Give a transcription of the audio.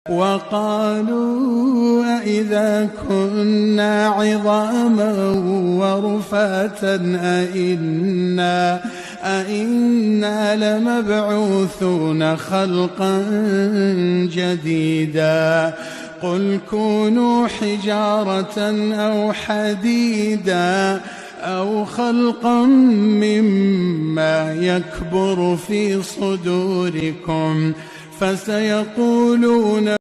وقالوا أإذا كنا عظاما ورفاتا أإنا لمبعوثون خلقا جديدا قل كونوا حجارة أو حديدا أو خلقا مما يكبر في صدوركم فسيقولون